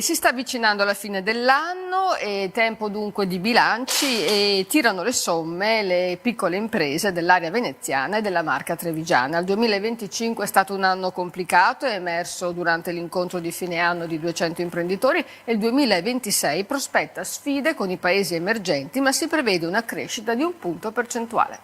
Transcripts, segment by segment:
Si sta avvicinando alla fine dell'anno, è tempo dunque di bilanci e tirano le somme le piccole imprese dell'area veneziana e della Marca Trevigiana. Il 2025 è stato un anno complicato, è emerso durante l'incontro di fine anno di 200 imprenditori e il 2026 prospetta sfide con i paesi emergenti, ma si prevede una crescita di 1 punto percentuale.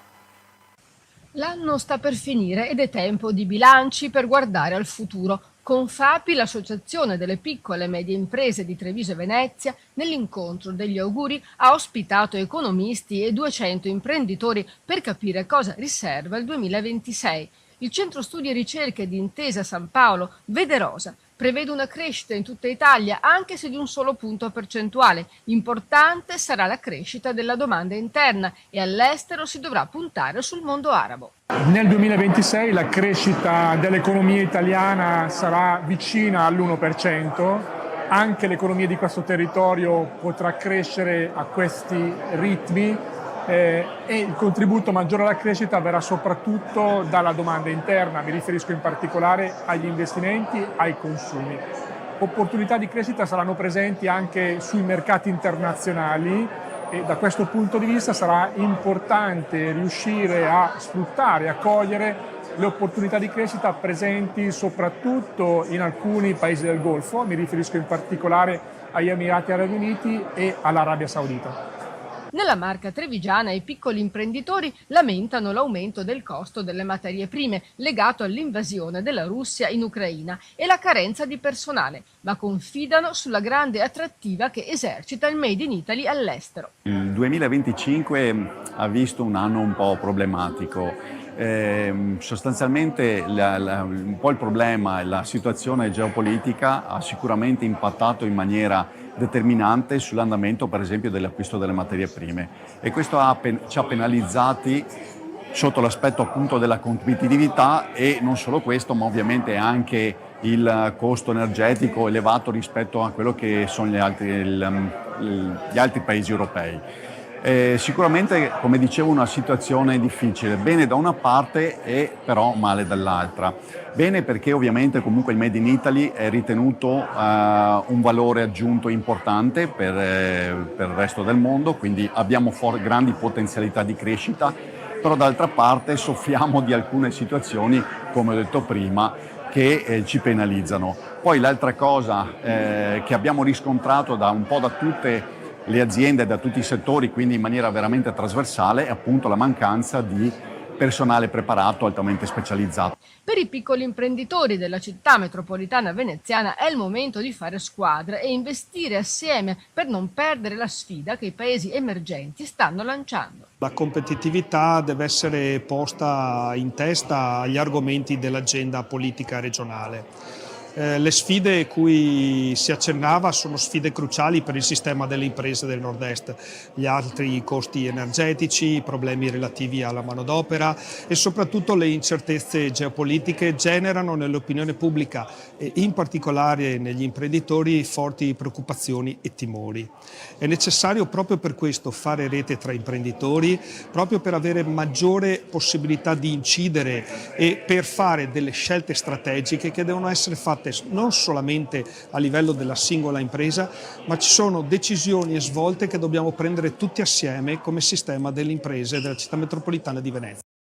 L'anno sta per finire ed è tempo di bilanci per guardare al futuro. Confapi, l'associazione delle piccole e medie imprese di Treviso e Venezia, nell'incontro degli auguri ha ospitato economisti e 200 imprenditori per capire cosa riserva il 2026. Il Centro Studi e Ricerche di Intesa San Paolo, Vederosa, prevede una crescita in tutta Italia, anche se di un solo punto percentuale. Importante sarà la crescita della domanda interna e all'estero si dovrà puntare sul mondo arabo. Nel 2026 la crescita dell'economia italiana sarà vicina all'1%, anche l'economia di questo territorio potrà crescere a questi ritmi e il contributo maggiore alla crescita verrà soprattutto dalla domanda interna, mi riferisco in particolare agli investimenti, ai consumi. Opportunità di crescita saranno presenti anche sui mercati internazionali e da questo punto di vista sarà importante riuscire a sfruttare, a cogliere le opportunità di crescita presenti soprattutto in alcuni paesi del Golfo, mi riferisco in particolare agli Emirati Arabi Uniti e all'Arabia Saudita. Nella Marca Trevigiana i piccoli imprenditori lamentano l'aumento del costo delle materie prime legato all'invasione della Russia in Ucraina e la carenza di personale, ma confidano sulla grande attrattiva che esercita il Made in Italy all'estero. Il 2025 ha visto un anno un po' problematico. Sostanzialmente un po' il problema e la situazione geopolitica ha sicuramente impattato in maniera determinante sull'andamento per esempio dell'acquisto delle materie prime e questo ci ha penalizzati sotto l'aspetto appunto della competitività e non solo questo ma ovviamente anche il costo energetico elevato rispetto a quello che sono gli altri paesi europei. Sicuramente, come dicevo, una situazione difficile, bene da una parte e però male dall'altra. Bene perché ovviamente comunque il Made in Italy è ritenuto un valore aggiunto importante per il resto del mondo, quindi abbiamo grandi potenzialità di crescita, però d'altra parte soffriamo di alcune situazioni, come ho detto prima, che ci penalizzano. Poi l'altra cosa che abbiamo riscontrato un po' da tutte le aziende, da tutti i settori, quindi in maniera veramente trasversale, è appunto la mancanza di personale preparato, altamente specializzato. Per i piccoli imprenditori della città metropolitana veneziana è il momento di fare squadra e investire assieme per non perdere la sfida che i paesi emergenti stanno lanciando. La competitività deve essere posta in testa agli argomenti dell'agenda politica regionale. Le sfide cui si accennava sono sfide cruciali per il sistema delle imprese del nord-est, gli alti costi energetici, i problemi relativi alla manodopera e soprattutto le incertezze geopolitiche generano nell'opinione pubblica e in particolare negli imprenditori forti preoccupazioni e timori. È necessario proprio per questo fare rete tra imprenditori, proprio per avere maggiore possibilità di incidere e per fare delle scelte strategiche che devono essere fatte non solamente a livello della singola impresa, ma ci sono decisioni e svolte che dobbiamo prendere tutti assieme come sistema delle imprese della città metropolitana di Venezia.